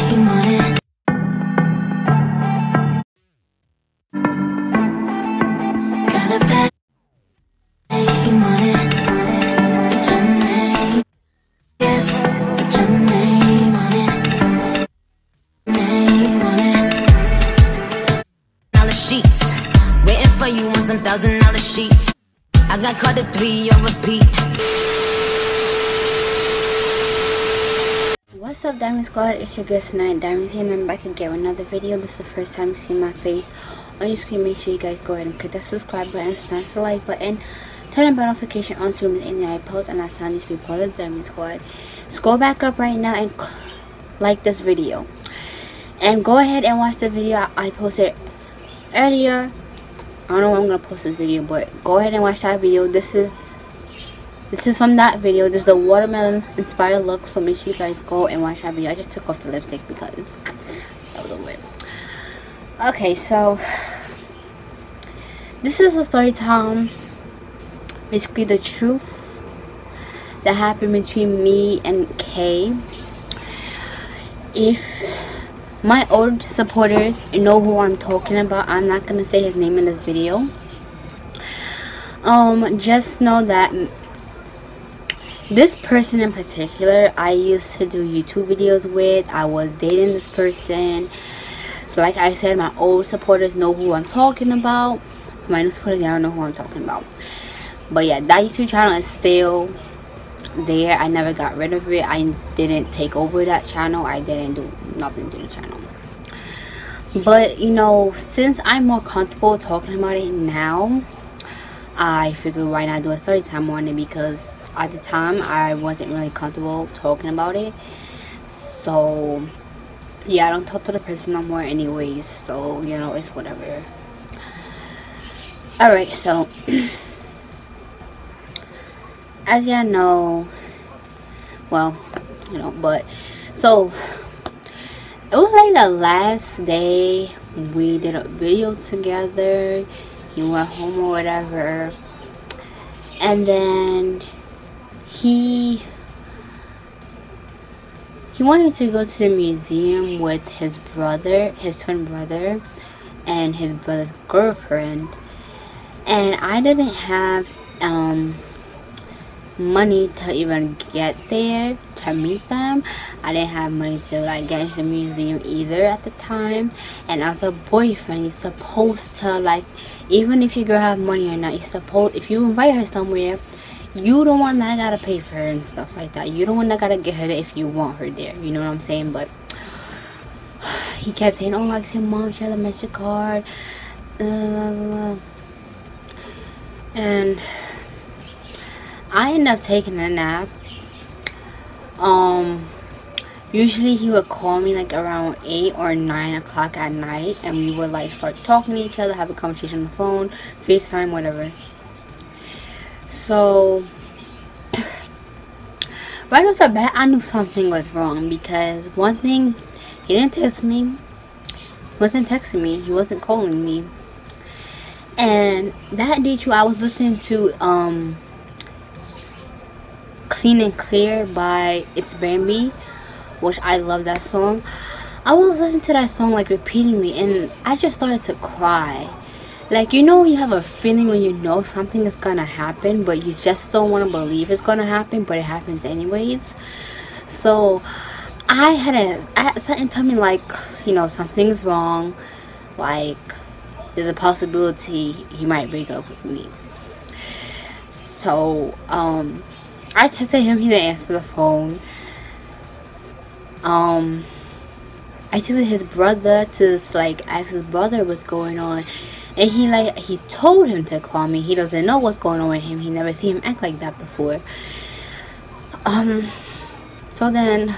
name on it. Got a bad name on it. Put your name, yes, put your name on it. Name on it. Dollar sheets, waiting for you on some $1,000 sheets. I got caught at 3 on repeat. What's up, Diamond Squad? It's your girl tonight, Diamond here, and I'm back again with another video. This is the first time you see my face on your screen. Make sure you guys go ahead and click that subscribe button, smash the like button, turn on bell notification on so you miss anything I post, and that's time to be part of the Diamond Squad. Scroll back up right now and like this video, and go ahead and watch the video I posted earlier. I don't know when I'm gonna post this video, but go ahead and watch that video. This is from that video. This is the watermelon inspired look, so make sure you guys go and watch that video. I just took off the lipstick because that was weird. Okay, so this is a story time, basically the truth that happened between me and Kay. If my old supporters know who I'm talking about, I'm not gonna say his name in this video. Just know that this person in particular, I used to do YouTube videos with. I was dating this person. So like I said, my old supporters know who I'm talking about. My new supporters, I don't know who I'm talking about. But yeah, that YouTube channel is still there. I never got rid of it. I didn't take over that channel. I didn't do nothing to the channel. But you know, since I'm more comfortable talking about it now, I figured why not do a story time on it, because at the time I wasn't really comfortable talking about it. So yeah, I don't talk to the person no more anyways, so you know, it's whatever. Alright, so as y'all know, well, you know, but so it was like the last day we did a video together. He went home or whatever, and then he wanted to go to the museum with his brother, his twin brother, and his brother's girlfriend. And I didn't have money to even get there to meet them. I didn't have money to like get into the museum either at the time. And as a boyfriend, you're supposed to, like, even if your girl have money or not, you're supposed, if you invite her somewhere, you don't want that gotta pay for her and stuff like that. You don't want that gotta get her there if you want her there. You know what I'm saying? But he kept saying, oh, like, your mom, she has a MasterCard. And I ended up taking a nap. Usually he would call me like around 8 or 9 o'clock at night, and we would like start talking to each other, have a conversation on the phone, FaceTime, whatever. So right off the bat, I knew something was wrong, because one thing, he didn't text me, he wasn't texting me, he wasn't calling me. And that day too, I was listening to Clean and Clear by It's Bambi, which I love that song. I was listening to that song like repeatedly, and I just started to cry. Like, you know, you have a feeling when you know something is gonna happen, but you just don't want to believe it's gonna happen, but it happens anyways. So I had something tell me, like, you know, something's wrong, like there's a possibility he might break up with me. So I texted him, he didn't answer the phone. I texted his brother to like ask his brother what's going on, and he told him to call me. He doesn't know what's going on with him. He never seen him act like that before. So then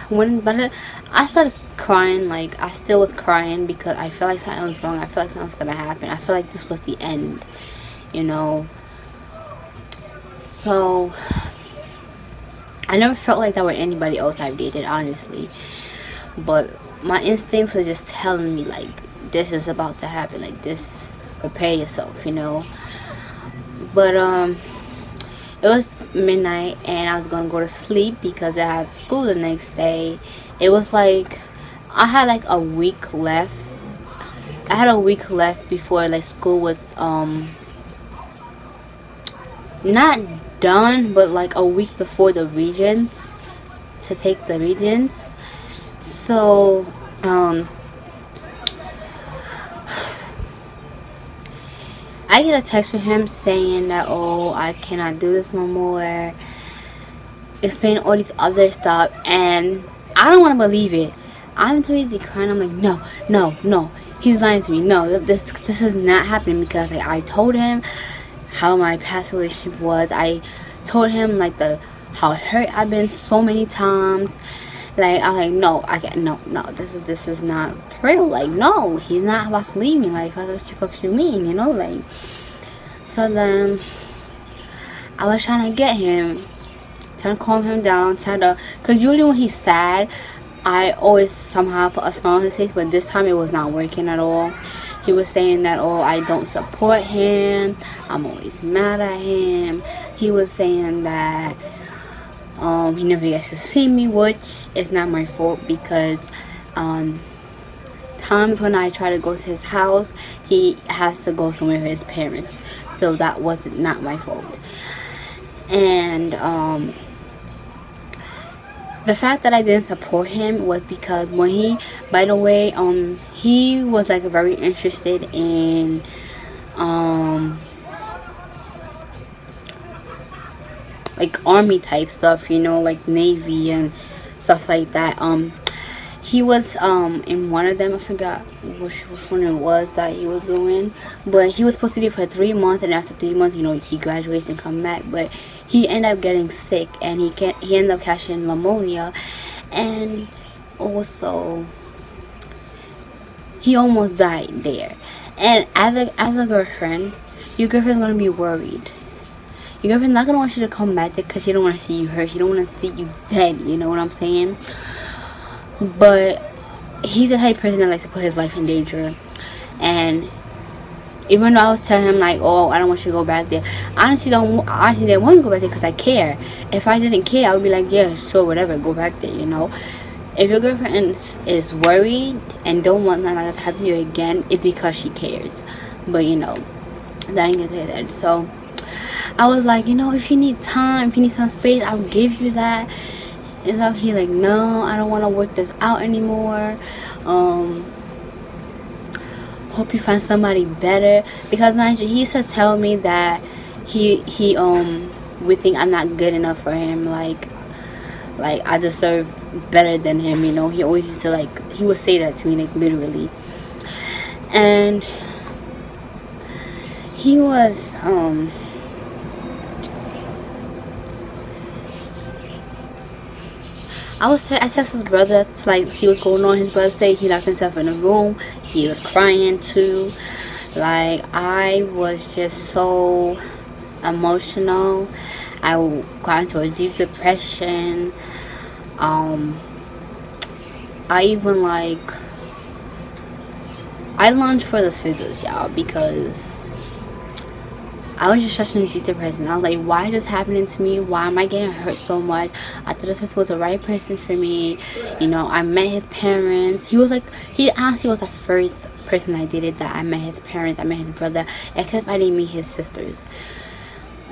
I started crying. Like, I still was crying because I felt like something was wrong. I felt like something was gonna happen. I felt like this was the end, you know. So I never felt like that with anybody else I've dated, honestly. But my instincts were just telling me, like, this is about to happen. Like, this, prepare yourself, you know. But it was midnight and I was gonna go to sleep because I had school the next day. It was like I had like a week left. I had a week left before like school was not done, but like a week before the Regents, to take the Regents. So I get a text from him saying that, oh, I cannot do this no more, explaining all these other stuff, and I don't want to believe it. I'm too easy crying. I'm like, no, no, no. He's lying to me. No, this is not happening, because like, I told him how my past relationship was. I told him like how hurt I've been so many times. Like, I was like, no, I can't, no, this is not real. Like, no, he's not about to leave me. Like, what the fuck you mean, you know? Like, so then I was trying to get him, trying to calm him down, because usually when he's sad, I always somehow put a smile on his face, but this time it was not working at all. He was saying that, oh, I don't support him, I'm always mad at him. He was saying that he never gets to see me, which is not my fault, because times when I try to go to his house, he has to go somewhere with his parents, so that was not my fault. And the fact that I didn't support him was because when he, by the way, he was like very interested in like army type stuff, you know, like Navy and stuff like that. He was in one of them. I forgot which one it was that he was doing, but he was supposed to be for 3 months, and after 3 months, you know, he graduates and come back. But he ended up getting sick, and he ended up catching pneumonia, and also he almost died there. And as a girlfriend, your girlfriend's gonna be worried. Your girlfriend's not gonna want you to come back there because she don't want to see you hurt. She don't want to see you dead. You know what I'm saying? But he's the type of person that likes to put his life in danger. And even though I was telling him like, oh, I don't want you to go back there, honestly didn't want to go back there because I care. If I didn't care, I would be like, yeah, sure, whatever, go back there, you know. If your girlfriend is worried and don't want that to happen to you again, it's because she cares. But you know, that ain't gonna say that. So I was like, you know, if you need time, if you need some space, I'll give you that. And so he's like, no, I don't want to work this out anymore. Hope you find somebody better. Because he used to tell me that he would think I'm not good enough for him. Like I deserve better than him, you know. He always used to like, he would say that to me, like literally. And he was I texted his brother to like see what's going on. His brother said he locked himself in a room. He was crying too. Like, I was just so emotional. I got into a deep depression. I even like, I lunged for the scissors, y'all, because I was just such in deep depression. I was like, why is this happening to me? Why am I getting hurt so much? I thought this person was the right person for me. You know, I met his parents. He honestly was the first person I dated that I met his parents. I met his brother, except I didn't meet his sisters.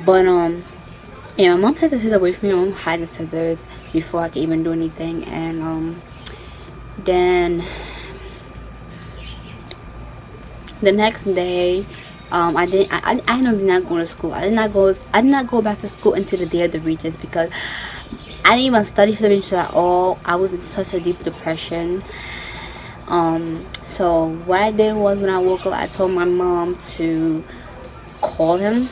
But yeah, my mom took the scissors away from me. My mom hid the scissors before I could even do anything. And then the next day, I did not go to school. I did not go back to school until the day of the Regents, because I didn't even study for the Regents at all. I was in such a deep depression. So what I did was, when I woke up, I told my mom to call him.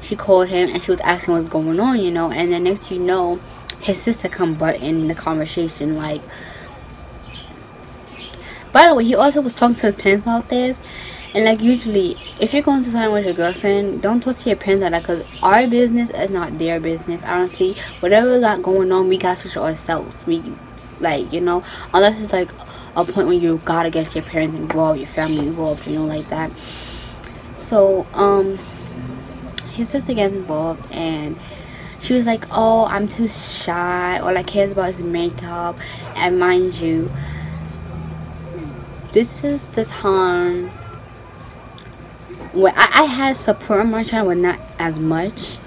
She called him and she was asking what's going on, you know. And then next you know, his sister come butt in the conversation. Like, by the way, he also was talking to his parents about this. And like, usually if you're going to something with your girlfriend, don't talk to your parents like that, because our business is not their business. Honestly, whatever we got going on, we gotta fix it ourselves. We, like, you know, unless it's like a point where you gotta get your parents involved, your family involved, you know, like that. So his sister gets involved, and she was like, oh, I'm too shy, all I care about is makeup. And mind you, this is the time when I had support on my channel, but not as much.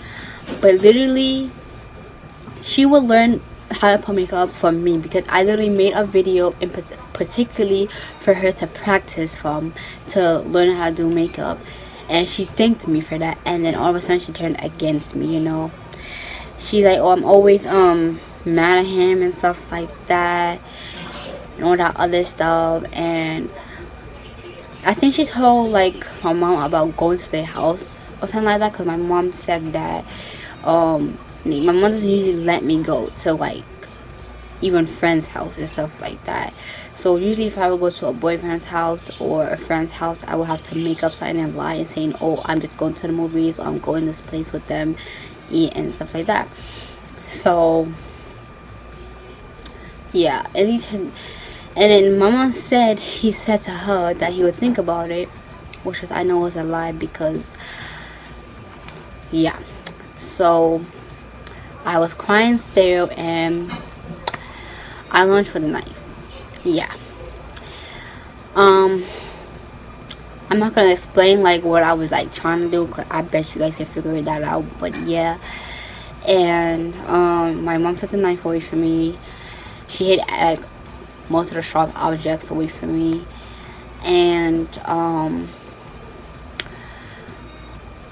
But literally, she will learn how to put makeup from me, because I literally made a video in particularly for her to practice from, to learn how to do makeup. And she thanked me for that, and then all of a sudden she turned against me, you know. She's like, oh, I'm always mad at him and stuff like that, and all that other stuff. And I think she told like my mom about going to their house or something like that, because my mom said that my mom doesn't usually let me go to like even friends' house and stuff like that. So usually if I would go to a boyfriend's house or a friend's house, I would have to make up something and lie and saying, oh, I'm just going to the movies, or I'm going this place with them, eat and stuff like that. So yeah, at least. And then my mom said he said to her that he would think about it, which is, I know was a lie, because yeah. So I was crying still, and I launched for the knife. Yeah. I'm not gonna explain like what I was like trying to do, because I bet you guys can figure that out. But yeah. And my mom took the knife away from me. She hid like most of the sharp objects away from me. And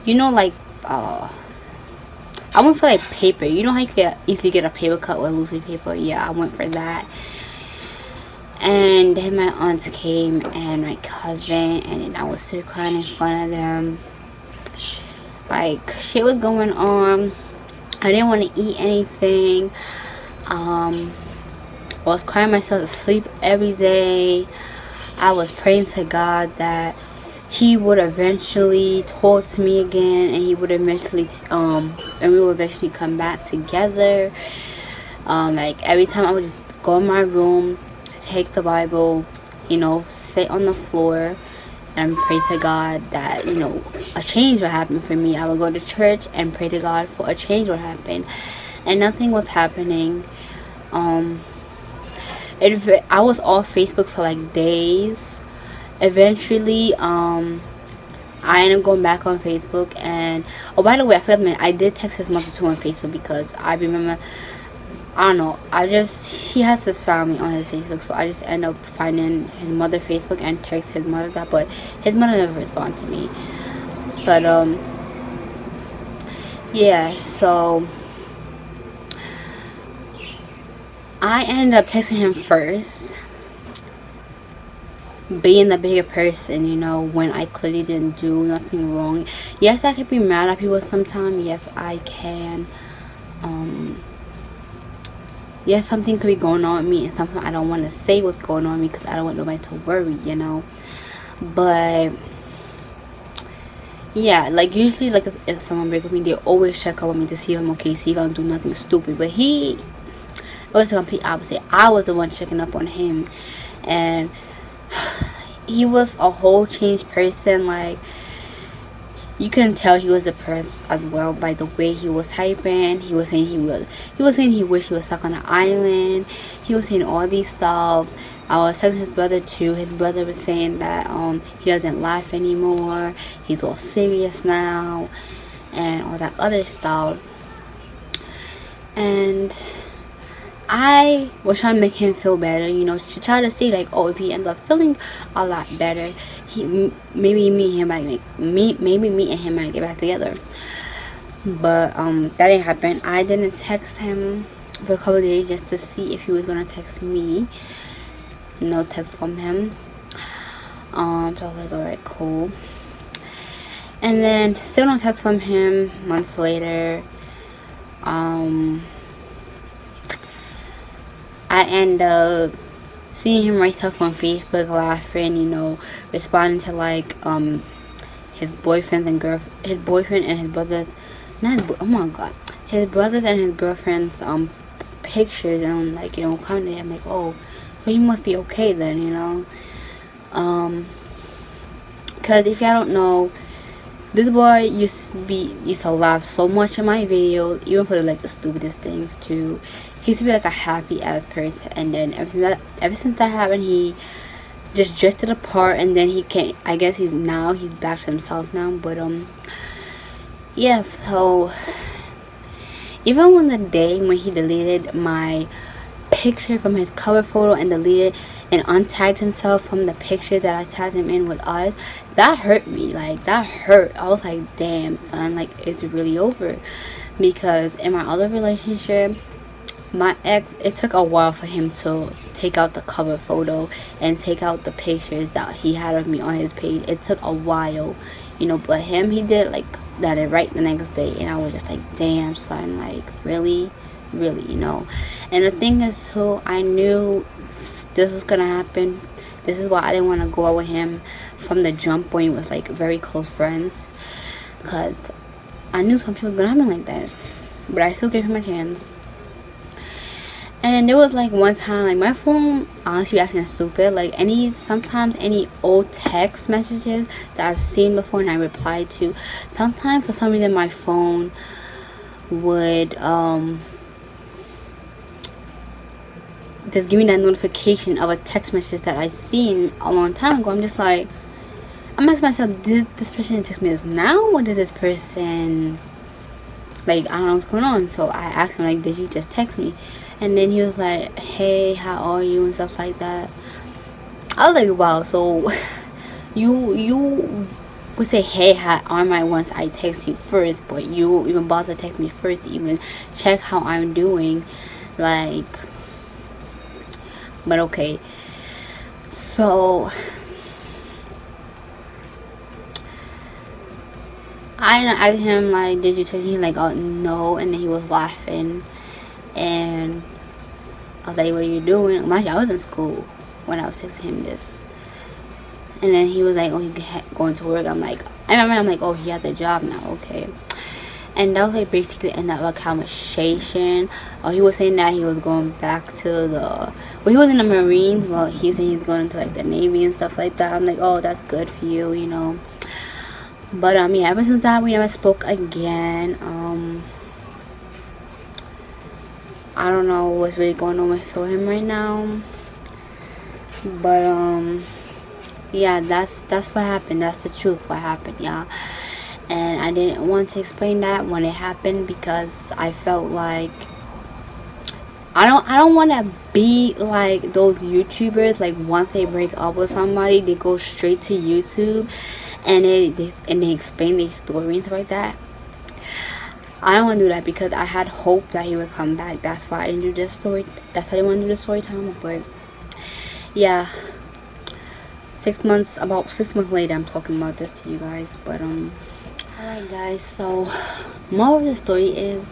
you know, like I went for like paper. You know how you can easily get a paper cut with loosely paper? Yeah, I went for that. And then my aunts came and my cousin, and then I was still crying in front of them. Like, shit was going on. I didn't want to eat anything. I was crying myself to sleep every day. I was praying to God that he would eventually talk to me again, and he would eventually and we would eventually come back together. Like every time I would just go in my room, take the Bible, you know, sit on the floor and pray to God that, you know, a change would happen for me. I would go to church and pray to God for a change would happen, and nothing was happening. I was off Facebook for like days. Eventually, I ended up going back on Facebook, and oh, by the way, I forgot to mention, I did text his mother too on Facebook, because I remember, I don't know, he has his family on his Facebook, so I just end up finding his mother Facebook and text his mother that, but his mother never responded to me. But yeah, so I ended up texting him first, being the bigger person, you know, when I clearly didn't do nothing wrong. Yes, I could be mad at people sometimes. Yes, I can. Yes, something could be going on with me, and sometimes I don't want to say what's going on with me, because I don't want nobody to worry, you know. But yeah, like usually, like if someone breaks with me, they always check up on me to see if I'm okay, see if I don't do nothing stupid. But it was the complete opposite. I was the one checking up on him, and he was a whole changed person. Like, you couldn't tell he was depressed as well by the way he was typing. He was saying he wished he was stuck on an island. He was saying all these stuff. I was texting his brother too. His brother was saying that he doesn't laugh anymore. He's all serious now, and all that other stuff. And I was trying to make him feel better, you know, to try to see like, oh, if he ends up feeling a lot better, maybe me and him might get back together. But that didn't happen. I didn't text him for a couple of days just to see if he was gonna text me. No text from him. So I was like, alright, cool. And then still no text from him months later. I end up seeing him write stuff on Facebook, laughing, you know, responding to like his boyfriend and his brothers, oh my god, his brothers and his girlfriend's pictures, and like, you know, commenting. I'm like, oh, well, you must be okay then, you know. Because if y'all don't know, this boy used to laugh so much in my videos, even for like the stupidest things too. He used to be like a happy ass person, and then ever since that happened, he just drifted apart, and then he can't, I guess he's back to himself now. But yeah, so even on the day when he deleted my picture from his cover photo and deleted and untagged himself from the picture that I tagged him in with us, that hurt me. Like, that hurt. I was like, damn, son, like, it's really over. Because in my other relationship, my ex, it took a while for him to take out the cover photo and take out the pictures that he had of me on his page. It took a while, you know, but him, he did like that right the next day, and I was just like, damn, son, like, really, you know. And the thing is too, I knew this was gonna happen. This is why I didn't want to go out with him from the jump when we was like very close friends, because I knew something was gonna happen like that. But I still gave him a chance. And there was like one time, like, my phone honestly acting stupid. Like, sometimes any old text messages that I've seen before and I replied to, sometimes for some reason my phone would just give me that notification of a text message that I seen a long time ago. I'm just like, I'm asking myself, did this person text me this now, or did this person, like, I don't know what's going on. So I asked him, like, did you just text me? And then he was like, hey, how are you, and stuff like that. I was like, wow, so you would say, hey, how am I, once I text you first, but you even bother to text me first to even check how I'm doing. Like, but okay. So I asked him, like, did you text me? Like, oh, no. And then he was laughing, and I was like, what are you doing? Mind you, I was in school when I was texting him this. And then he was like, oh, he's going to work. I'm like, oh, he has a job now, okay. And that was like basically the end of our conversation. He was saying that he was going back to well, he was in the Marines. Well, he was saying he's going to like the Navy and stuff like that. I'm like, oh, that's good for you, you know. But yeah, ever since that, we never spoke again. I don't know what's really going on with him right now. But yeah, that's what happened. That's the truth, what happened, y'all. And I didn't want to explain that when it happened, because I felt like I don't want to be like those YouTubers, like, once they break up with somebody, they go straight to YouTube and they explain their story and stuff like that. I don't want to do that, because I had hope that he would come back. That's why I didn't do this story. That's why I didn't want to do the story time. But yeah, about 6 months later, I'm talking about this to you guys. But alright guys, so more of the story is,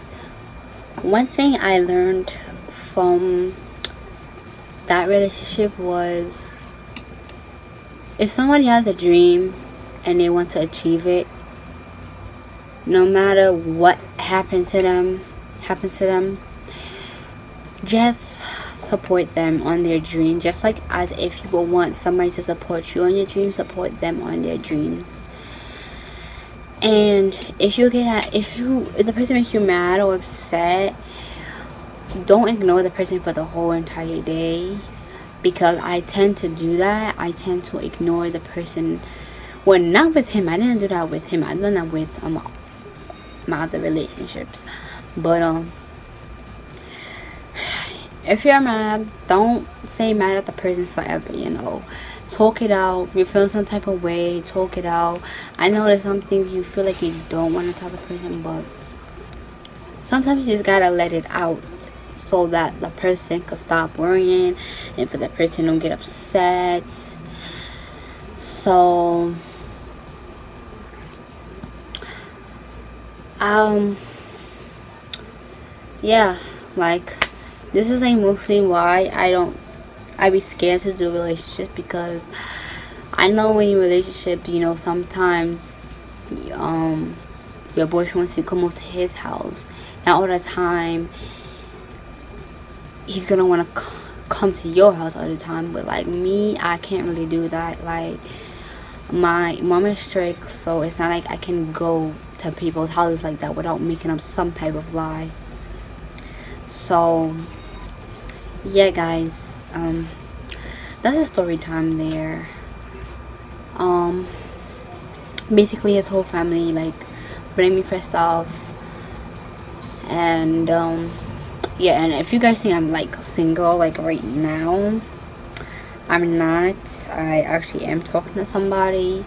one thing I learned from that relationship was, if somebody has a dream and they want to achieve it, no matter what happens to them, just support them on their dream. Just like as if you would want somebody to support you on your dreams, support them on their dreams. And if the person makes you mad or upset, don't ignore the person for the whole entire day, because I tend to do that. I tend to ignore the person. Well, not with him. I didn't do that with him. I've done that with my other relationships. But if you're mad, don't stay mad at the person forever, you know. Talk it out. If you're feeling some type of way, talk it out. I know there's some things you feel like you don't want to tell the person, but sometimes you just gotta let it out, so that the person can stop worrying and for the person don't get upset. So yeah, like, this is like mostly why I be scared to do relationships, because I know when you're in a relationship, you know, sometimes your boyfriend wants to come over to his house. Not all the time he's gonna want to come to your house all the time, but like me, I can't really do that. Like, my mom is strict, so it's not like I can go to people's houses like that without making up some type of lie. So yeah guys, that's a story time there. Basically his whole family like blamed me for stuff, and yeah. And if you guys think I'm like single like right now, I'm not. I actually am talking to somebody.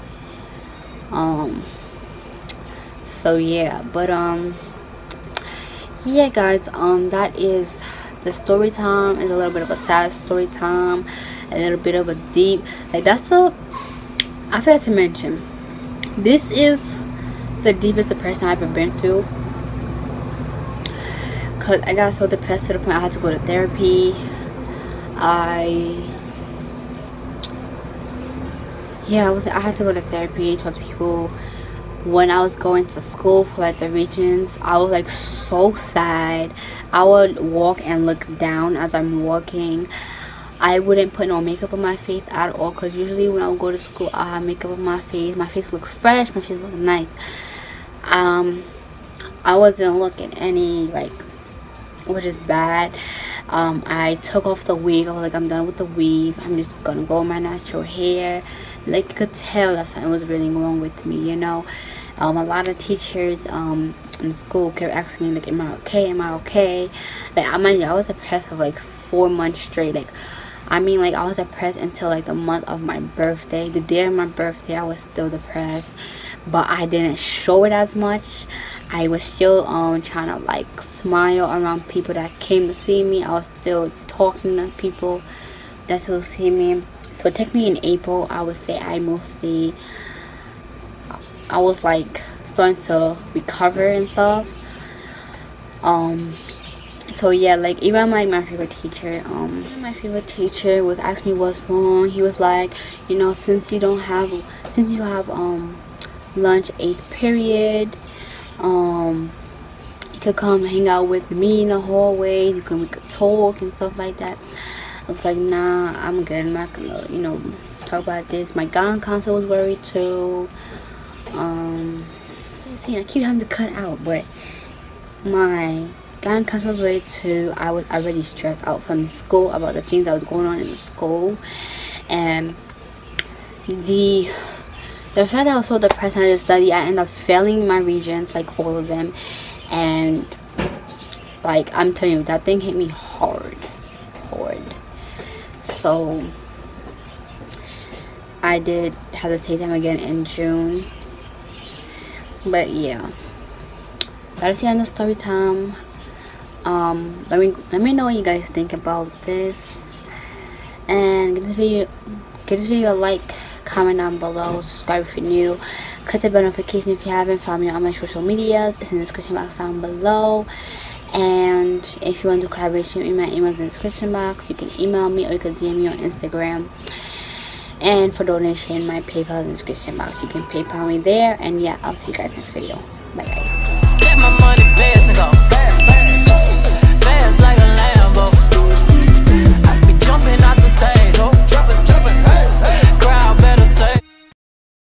So yeah, but yeah guys, that is the story time. It's a little bit of a sad story time, a little bit of a deep, like that's a, I forgot to mention, this is the deepest depression I've ever been through, because I got so depressed to the point I had to go to therapy. I had to go to therapy, talk to people. When I was going to school for like the Regents, I was like so sad. I would walk and look down as I'm walking. I wouldn't put no makeup on my face at all, because usually when I would go to school I have makeup on my face. My face looked fresh, my face looked nice. I wasn't looking any like, which is bad. I took off the weave. I was like, I'm done with the weave, I'm just gonna go with my natural hair. Like you could tell that something was really wrong with me, you know. A lot of teachers in school kept asking me like, am I okay, am I okay? Like I was depressed for like 4 months straight. Like I mean, like I was depressed until like the month of my birthday. The day of my birthday I was still depressed, but I didn't show it as much. I was still trying to like smile around people that came to see me. I was still talking to people that still see me. So technically in April, I would say I was like starting to recover and stuff. So yeah, like even like my favorite teacher was asking me what's wrong. He was like, you know, since you have lunch 8th period, you could come hang out with me in the hallway. We could talk and stuff like that. I was like, nah, I'm good. I'm not gonna, you know, talk about this. My guidance counselor was worried too. See, I keep having to cut out, but my guidance counselor was worried too. I was already stressed out from school about the things that was going on in the school, and the fact that I was so depressed and I didn't study, I ended up failing my Regents, like all of them, and like I'm telling you, that thing hit me hard. So I did have to take them again in June. But yeah, that's the end of story time. Let me know what you guys think about this, and give this video a like, comment down below, subscribe if you're new, click the bell notification if you haven't. Follow me on my social medias, it's in the description box down below. And if you want to do collaboration with me, my email's in the description box. You can email me or you can DM me on Instagram. And for donation, my PayPal is in the description box. You can PayPal me there. And yeah, I'll see you guys next video. Bye guys.